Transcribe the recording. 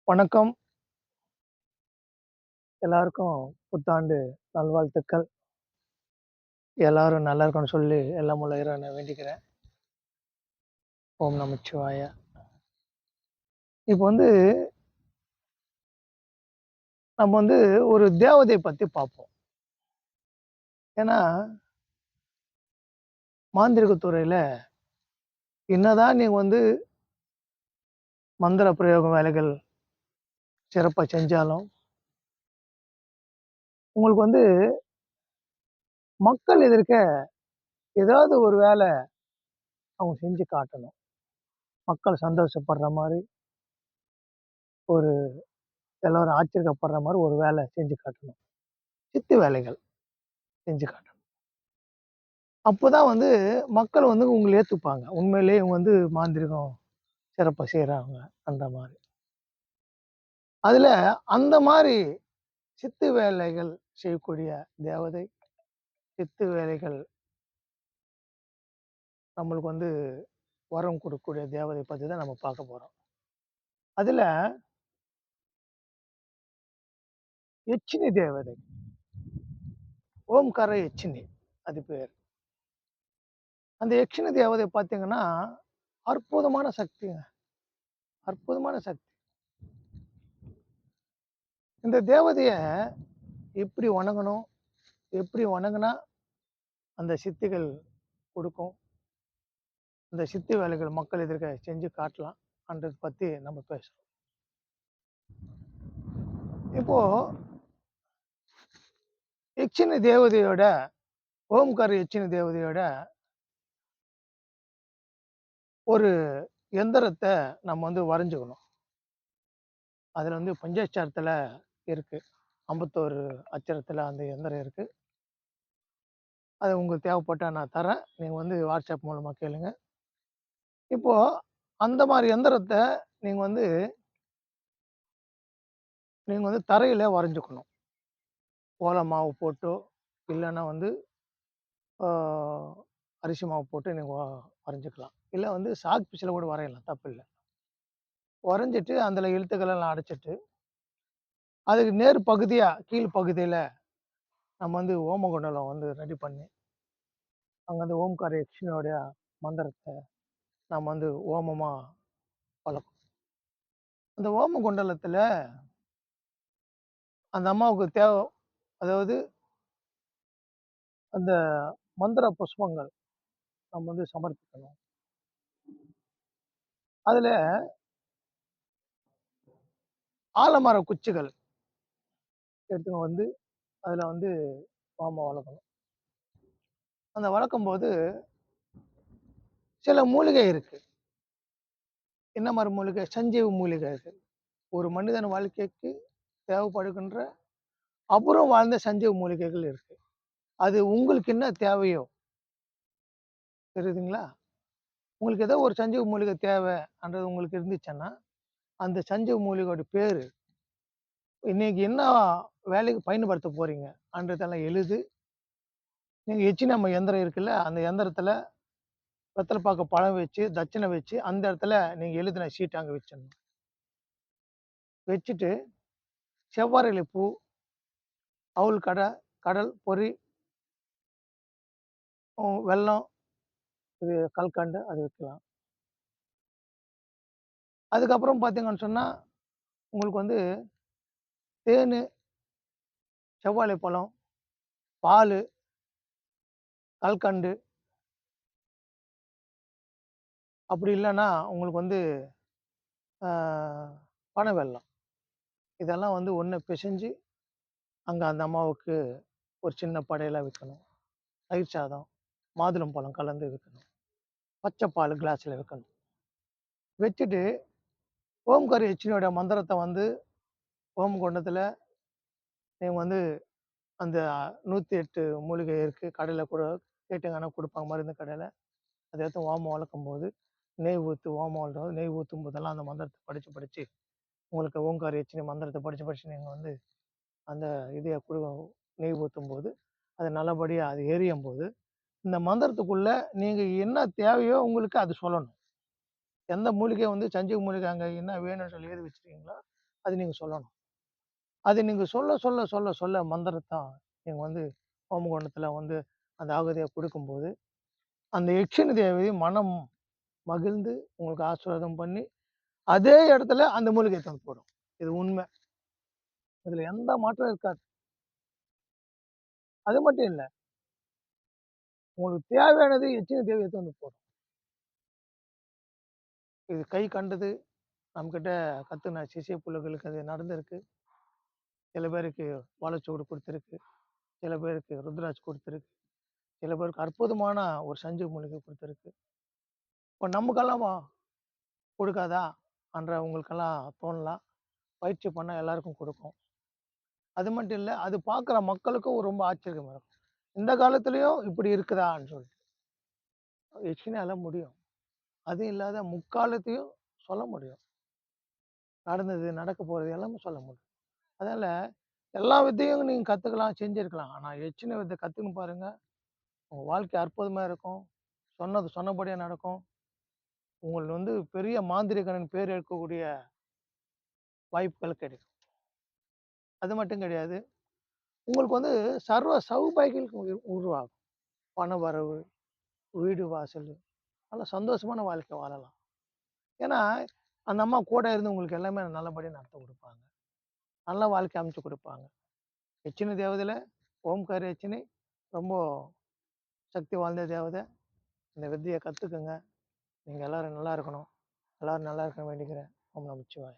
வணக்கம். எல்லாருக்கும் புத்தாண்டு நல்வாழ்த்துக்கள். எல்லாரும் நல்லா இருக்கணும்னு சொல்லி எல்லாம் வல்ல இறைவனை வேண்டிக்கிறேன். ஓம் நமச்சிவாய. இப்ப நம்ம ஒரு தேவதைய பத்தி பார்ப்போம். ஏன்னா, மாந்திரீக துறையில என்னதான் நீங்க மந்திர பிரயோக வேலைகள் சிறப்பா செஞ்சாலும், உங்களுக்கு மக்கள் எதிர்க்க ஏதாவது ஒரு வேல அவங்க செஞ்சு காட்டணும். மக்கள் சந்தோஷப்படுற மாரி, ஒரு எல்லாரும் ஆச்சரியப்படுற மாரி ஒரு வேல செஞ்சு காட்டணும். சித்து வேலைகள் செஞ்சு காட்டணும். அப்பதான் மக்கள் உங்கள ஏத்துப்பாங்க. உண்மையிலேயே இவங்க மாந்திரீகம் சிறப்பா செய்றாங்க அந்த மாரி. அதுல அந்த மாரி சித்து வேலைகள் செய்யக்கூடிய தேவதை, சித்து வேலைகள் நம்மளுக்கு வரம் குடுக்கக்கூடிய தேவதை பத்தி தான் நம்ம பார்க்க போறோம். அதுல எச்சினி தேவதை, ஓம்கார எச்சினி அது பேர். அந்த எச்சினி தேவதை பார்த்தீங்கன்னா, அற்புதமான சக்திங்க. அற்புதமான சக்தி. இந்த தேவதைய எப்படி வணங்கணும்? எப்படி வணங்குனா அந்த சித்திகள் குடுக்கும்? அந்த சித்து வேலைகள் மக்கள் எதிர்க்க செஞ்சு காட்டலாம். அன்றத பத்தி நம்ம பேசுறோம். இப்போ எச்சினி தேவதையோட ஓம்கார எச்சினி தேவதையோட ஒரு எந்திரத்த நம்ம வரைஞ்சுக்கணும். அதுல பஞ்சாட்சரத்துல இருக்கு. 51 அட்சரத்துல அந்த எந்திரம் இருக்கு. அது உங்களுக்கு தேவைப்பட்டா நான் தரேன். நீங்க WhatsApp மூலமா கேளுங்க. இப்போ அந்த மாரி எந்திரத்த நீங்க தரையில வரைஞ்சுக்கணும். கோல மாவு போட்டோ, இல்லன்னா ஆ அரிசி மாவு போட்டு நீங்க வரைஞ்சுக்கலாம். இல்ல சாக் பீஸ்ல கூட வரையலாம். தப்பில்ல. வரைஞ்சிட்டு அதுல எழுத்துக்கள் எல்லாம் அடைச்சிட்டு, அதுக்கு நேர் பகுதியா கீழ் பகுதியில நம்ம ஓமகுண்டலம் ரெடி பண்ணி, அங்க ஓம்கார யக்ஷினியோட மந்திரத்த நம்ம ஓமமா வளர்க்கணும். அந்த ஓம குண்டலத்துல அந்த அம்மாவுக்கு அதாவது அந்த மந்திர புஷ்பங்கள் நம்ம சமர்ப்பிக்கணும். அதுல ஆலமர குச்சிகள் எடுத்துன்னு அதுல ஓமம் வளர்க்கணும். அந்த வளர்க்கும்போது சில மூலிகை இருக்கு. என்ன மாரி மூலிகை? சஞ்சீவி மூலிகை இருக்கு. ஒரு மனிதன் வாழ்க்கைக்கு தேவைப்படுகின்ற அபூர்வம் வாழ்ந்த சஞ்சீவி மூலிகைகள் இருக்கு. அது உங்களுக்கு என்ன தேவையோ தெரியுதுங்களா? உங்களுக்கு ஏதோ ஒரு சஞ்சீவி மூலிகை தேவைன்றது உங்களுக்கு இருந்துச்சுன்னா, அந்த சஞ்சீவி மூலிகையோட பேரு, இன்னைக்கு என்ன வேலைக்கு பயன்படுத்த போறீங்கன்றதெல்லாம் எழுதி, நீங்க எச்சினம்ம எந்திரம் இருக்குல்ல, அந்த எந்திரத்துல வெத்தல பாக்கு பழம் வச்சு, தட்சணை வச்சு, அந்த இடத்துல நீங்க எழுதின சீட்ட அங்க வச்சிடணும். வச்சுட்டு செவ்வாழை பூ, அவுள் கடல் பொறி, வெல்லம், இது கல்கண்டு அது வைக்கலாம். அதுக்கப்புறம் பார்த்தீங்கன்னு சொன்னா, உங்களுக்கு தேனு, செவ்வாழை பழம், பாலு, கல்கண்டு, அப்படி இல்லன்னா உங்களுக்கு ஆ பனவெல்லம். இதெல்லாம் ஒண்ணு பிசைஞ்சு, அங்க அந்த அம்மாவுக்கு ஒரு சின்ன படையலா வைக்கணும். தயிர் சாதம், மாதுளம்பழம் கலந்து வைக்கணும். பச்சை பால் கிளாஸ்ல வைக்கணும். வச்சுட்டு ஓம்கார் யட்சினியோட மந்திரத்த ஓம் குண்டத்துல நீங்க அந்த 108 மூலிகை இருக்கு. கடையில கூட கேட்டீங்கன்னா குடுப்பாங்க மருந்து கடையில. அத எடுத்து ஓமம் வளர்க்கும்போது, நெய் ஊத்தி ஓமம் வளர்க்கும்போது நெய் ஊத்தும் போதெல்லாம் அந்த மந்திரத்த படிச்சு, படிச்சு உங்களுக்கு ஓம்கார் யட்சினி மந்திரத்த படிச்சு, படிச்சு நீங்க அந்த இதைய நெய் ஊத்தும்போது, அது நல்லபடியா அது எரியும்போது, இந்த மந்திரத்துக்குள்ள நீங்க என்ன தேவையோ உங்களுக்கு அது சொல்லணும். எந்த மூலிகை சஞ்சீவி மூலிகை அங்க என்ன வேணும்னு சொல்லி எழுதி வச்சிருக்கீங்களோ, அது நீங்க சொல்லணும். அது நீங்க சொல்ல மந்திரத்தான் நீங்க வந்து ஹோமகுண்டத்துல வந்து அந்த ஆகுதிய குடுக்கும்போது, அந்த யட்சினி தேவதை மனம் மகிழ்ந்து உங்களுக்கு ஆசீர்வாதம் பண்ணி, அதே இடத்துல அந்த மூலிகைய தந்து போடும். இது உண்ம. இதுல எந்த மாற்றம் இருக்காது. அது மட்டும் இல்ல. உங்களுக்கு தேவையானது யட்சினி தேவதை எடுத்து வந்து போடும். இது கை கண்டது நம்மகிட்ட கத்துன சிஷ்ய புள்ளைகளுக்கு அது நடந்திருக்கு. சில பேருக்கு வாழைச்சுவடு குடுத்திருக்கு. சில பேருக்கு ருத்ராட்சம் குடுத்திருக்கு. சில பேருக்கு அற்புதமான ஒரு சஞ்சீவி மூலிகை குடுத்திருக்கு. இப்ப நமக்கெல்லாம் குடுக்காதா? உங்களுக்கெல்லாம் தோணலாம். பயிற்சி பண்ணா எல்லாருக்கும் குடுக்கும். அது மட்டும் இல்ல, அது பார்க்குற மக்களுக்கும் ரொம்ப ஆச்சரியமா இருக்கும். இந்த காலத்திலயும் இப்படி இருக்குதான்னு சொல்லிட்டு. யக்ஷினியால முடியும். அது இல்லாத முக்காலத்தையும் சொல்ல முடியும். நடந்தது, நடக்க போறது எல்லாமே சொல்ல முடியும். அதனால எல்லா வித்தையும் நீங்க கத்துக்கலாம், செஞ்சிருக்கலாம். ஆனா எச்சின வித்தை கத்துன்னு பாருங்க. உங்க வாழ்க்கை அற்புதமா இருக்கும். சொன்னது சொன்னபடியே நடக்கும். உங்களுக்கு வந்து பெரிய மாந்திரீகனின் பேர் எடுக்கக்கூடிய வாய்ப்புகள் கிடைக்கும். அது மட்டும் கிடையாது. உங்களுக்கு வந்து சர்வ சௌபாக்கியம் உருவாகும். பண வரவு, வீடு வாசல், நல்ல சந்தோஷமான வாழ்க்கை வாழலாம். ஏன்னா, அந்த அம்மா கூட இருந்து உங்களுக்கு எல்லாமே நல்லபடியா நடத்தி குடுப்பாங்க. நல்ல வாழ்க்கை அமைச்சு குடுப்பாங்க. எச்சினி தேவதையில ஓம்கார எச்சினி ரொம்ப சக்தி வாய்ந்த தேவதை. இந்த வித்தைய கத்துக்கங்க. நீங்க எல்லாரும் நல்லா இருக்கணும். எல்லாரும் நல்லா இருக்க வேண்டிக்கிறேன். ஓம் நமச்சிவாய.